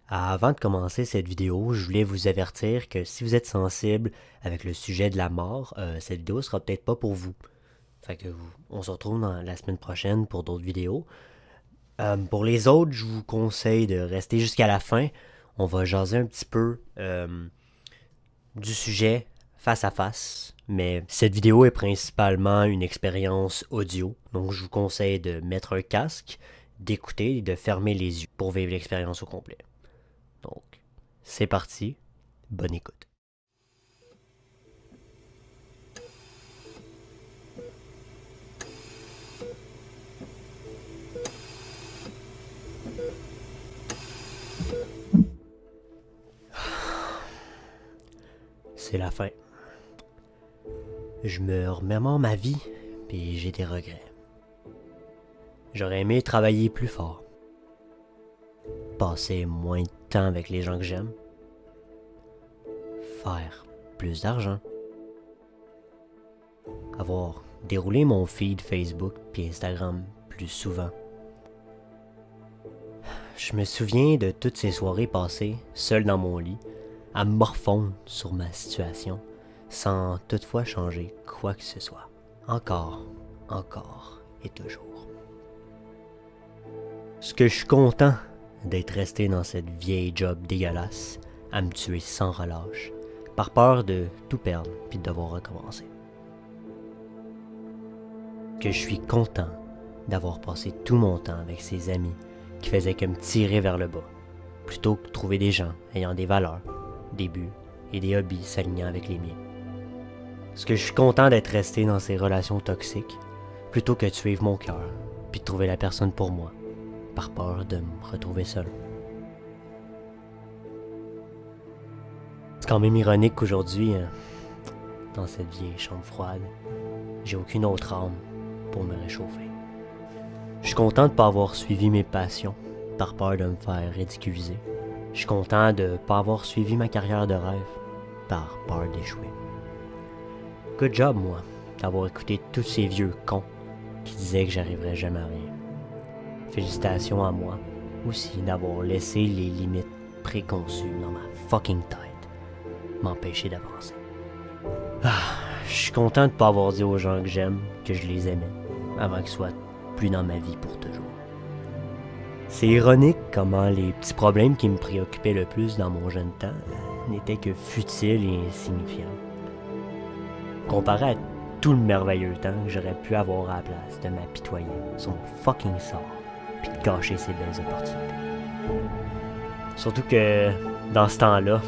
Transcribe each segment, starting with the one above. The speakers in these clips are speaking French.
Avant de commencer cette vidéo, je voulais vous avertir que si vous êtes sensible avec le sujet de la mort, cette vidéo sera peut-être pas pour vous. Fait que on se retrouve dans la semaine prochaine pour d'autres vidéos. Pour les autres, je vous conseille de rester jusqu'à la fin. On va jaser un petit peu du sujet face à face. Mais cette vidéo est principalement une expérience audio. Donc je vous conseille de mettre un casque, d'écouter et de fermer les yeux pour vivre l'expérience au complet. Donc, c'est parti. Bonne écoute. C'est la fin. Je me remémore ma vie, puis j'ai des regrets. J'aurais aimé travailler plus fort. Passer moins de temps avec les gens que j'aime. Faire plus d'argent. Avoir déroulé mon feed Facebook puis Instagram plus souvent. Je me souviens de toutes ces soirées passées, seul dans mon lit, à me morfondre sur ma situation, sans toutefois changer quoi que ce soit. Encore et toujours. Ce que je suis content d'être resté dans cette vieille job dégueulasse, à me tuer sans relâche, par peur de tout perdre puis de devoir recommencer. Que je suis content d'avoir passé tout mon temps avec ces amis qui faisaient que me tirer vers le bas, plutôt que de trouver des gens ayant des valeurs, des buts et des hobbies s'alignant avec les miens. Ce que je suis content d'être resté dans ces relations toxiques, plutôt que de suivre mon cœur puis de trouver la personne pour moi, par peur de me retrouver seul. C'est quand même ironique qu'aujourd'hui, dans cette vieille chambre froide, j'ai aucune autre âme pour me réchauffer. Je suis content de ne pas avoir suivi mes passions, par peur de me faire ridiculiser. Je suis content de ne pas avoir suivi ma carrière de rêve, par peur d'échouer. Good job, moi, d'avoir écouté tous ces vieux cons qui disaient que j'arriverais jamais à rien. Félicitations à moi, aussi, d'avoir laissé les limites préconçues dans ma fucking tête m'empêcher d'avancer. Je suis content de ne pas avoir dit aux gens que j'aime que je les aimais, avant qu'ils soient plus dans ma vie pour toujours. C'est ironique comment les petits problèmes qui me préoccupaient le plus dans mon jeune temps n'étaient que futiles et insignifiants. Comparé à tout le merveilleux temps que j'aurais pu avoir à la place de m'apitoyer sur mon fucking sort puis de gâcher ces belles opportunités. Surtout que, dans ce temps-là,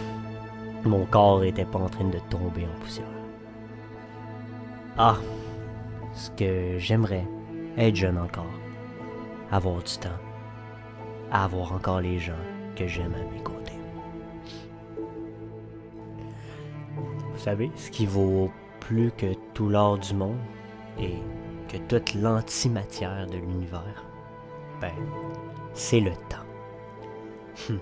mon corps était pas en train de tomber en poussière. Ah, ce que j'aimerais, être jeune encore, avoir du temps, avoir encore les gens que j'aime à mes côtés. Vous savez, ce qui vaut plus que tout l'or du monde et que toute l'antimatière de l'univers, ben, c'est le temps.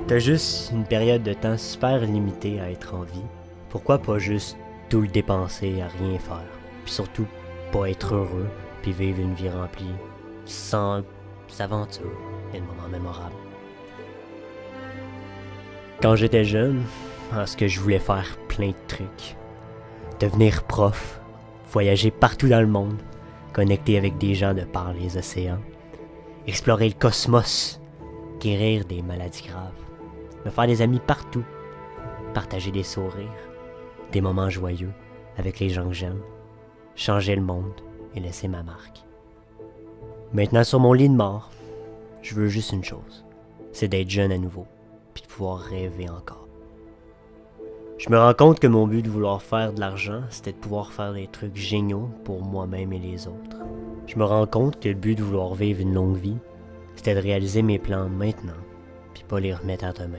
T'as juste une période de temps super limitée à être en vie. Pourquoi pas juste tout le dépenser à rien faire, puis surtout pas être heureux, puis vivre une vie remplie, sans aventures et de moments mémorables. Quand j'étais jeune, ce que je voulais faire plein de trucs. Devenir prof, voyager partout dans le monde, connecter avec des gens de par les océans, explorer le cosmos, guérir des maladies graves, me faire des amis partout, partager des sourires, des moments joyeux avec les gens que j'aime, changer le monde et laisser ma marque. Maintenant sur mon lit de mort, je veux juste une chose, c'est d'être jeune à nouveau, puis de pouvoir rêver encore. Je me rends compte que mon but de vouloir faire de l'argent, c'était de pouvoir faire des trucs géniaux pour moi-même et les autres. Je me rends compte que le but de vouloir vivre une longue vie, c'était de réaliser mes plans maintenant, puis pas les remettre à demain.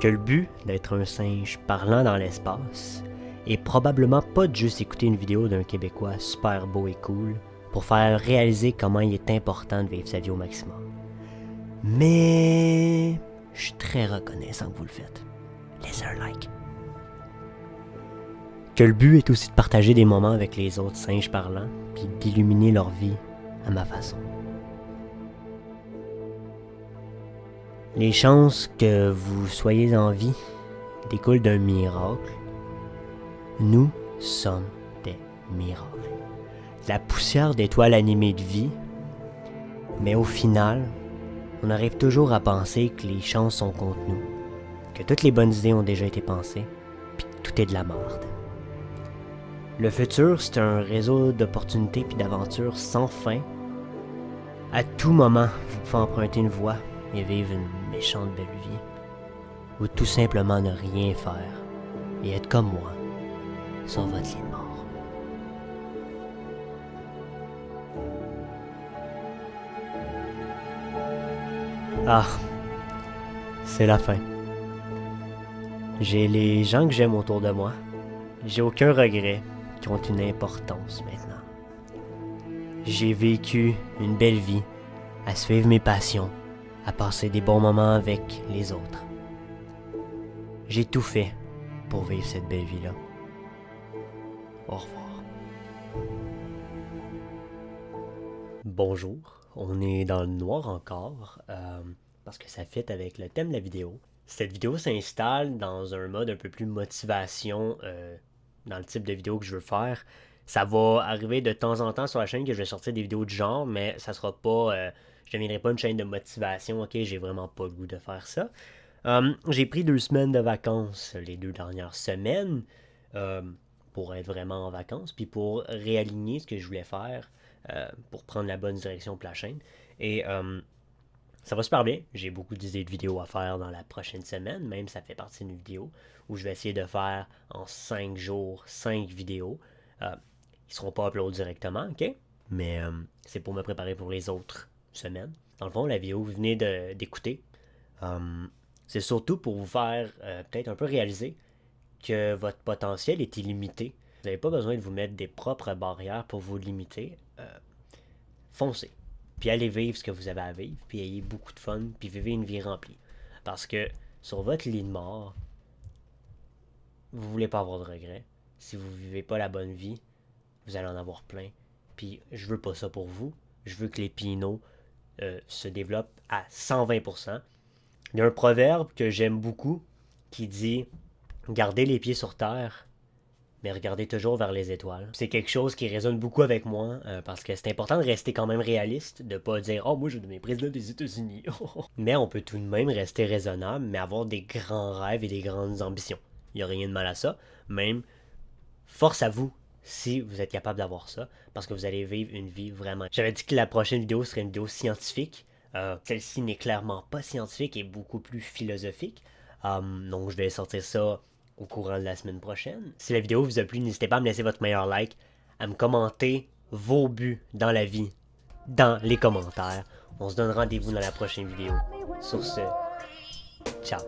Que le but d'être un singe parlant dans l'espace est probablement pas de juste écouter une vidéo d'un Québécois super beau et cool pour faire réaliser comment il est important de vivre sa vie au maximum. Mais je suis très reconnaissant que vous le faites. Laissez un like. Que le but est aussi de partager des moments avec les autres singes parlants, puis d'illuminer leur vie à ma façon. Les chances que vous soyez en vie découlent d'un miracle. Nous sommes des miracles. La poussière d'étoiles animées de vie. Mais au final, on arrive toujours à penser que les chances sont contre nous. Que toutes les bonnes idées ont déjà été pensées. Puis que tout est de la merde. Le futur, c'est un réseau d'opportunités puis d'aventures sans fin. À tout moment, vous pouvez emprunter une voie et vivre une méchante belle vie. Ou tout simplement ne rien faire et être comme moi, sur votre lit de mort. Ah, c'est la fin. J'ai les gens que j'aime autour de moi. J'ai aucun regret qui ont une importance maintenant. J'ai vécu une belle vie, à suivre mes passions, à passer des bons moments avec les autres. J'ai tout fait pour vivre cette belle vie-là. Au revoir. Bonjour, on est dans le noir encore, parce que ça fit avec le thème de la vidéo. Cette vidéo s'installe dans un mode un peu plus motivation, dans le type de vidéo que je veux faire. Ça va arriver de temps en temps sur la chaîne que je vais sortir des vidéos du genre, mais ça sera pas... je ne deviendrai pas une chaîne de motivation, ok? J'ai vraiment pas le goût de faire ça. J'ai pris 2 semaines de vacances les 2 dernières semaines pour être vraiment en vacances, puis pour réaligner ce que je voulais faire, pour prendre la bonne direction pour la chaîne. Et ça va super bien. J'ai beaucoup d'idées de vidéos à faire dans la prochaine semaine, même ça fait partie d'une vidéo où je vais essayer de faire en 5 jours 5 vidéos. Ils seront pas uploadés directement, ok? Mais c'est pour me préparer pour les autres semaines. Dans le fond, la vidéo que vous venez d'écouter, c'est surtout pour vous faire peut-être un peu réaliser que votre potentiel est illimité. Vous n'avez pas besoin de vous mettre des propres barrières pour vous limiter. Foncez. Puis allez vivre ce que vous avez à vivre, puis ayez beaucoup de fun, puis vivez une vie remplie. Parce que sur votre lit de mort, vous voulez pas avoir de regrets. Si vous vivez pas la bonne vie, vous allez en avoir plein. Puis je veux pas ça pour vous. Je veux que les Pinot se développent à 120%. Il y a un proverbe que j'aime beaucoup qui dit « Gardez les pieds sur terre, mais regardez toujours vers les étoiles. » C'est quelque chose qui résonne beaucoup avec moi parce que c'est important de rester quand même réaliste, de pas dire « Oh, moi je veux devenir président des États-Unis. » Mais on peut tout de même rester raisonnable, mais avoir des grands rêves et des grandes ambitions. Il n'y a rien de mal à ça. Même, force à vous si vous êtes capable d'avoir ça, parce que vous allez vivre une vie vraiment... J'avais dit que la prochaine vidéo serait une vidéo scientifique. Celle-ci n'est clairement pas scientifique et beaucoup plus philosophique. Donc je vais sortir ça au courant de la semaine prochaine. Si la vidéo vous a plu, n'hésitez pas à me laisser votre meilleur like, à me commenter vos buts dans la vie, dans les commentaires. On se donne rendez-vous dans la prochaine vidéo. Sur ce, ciao.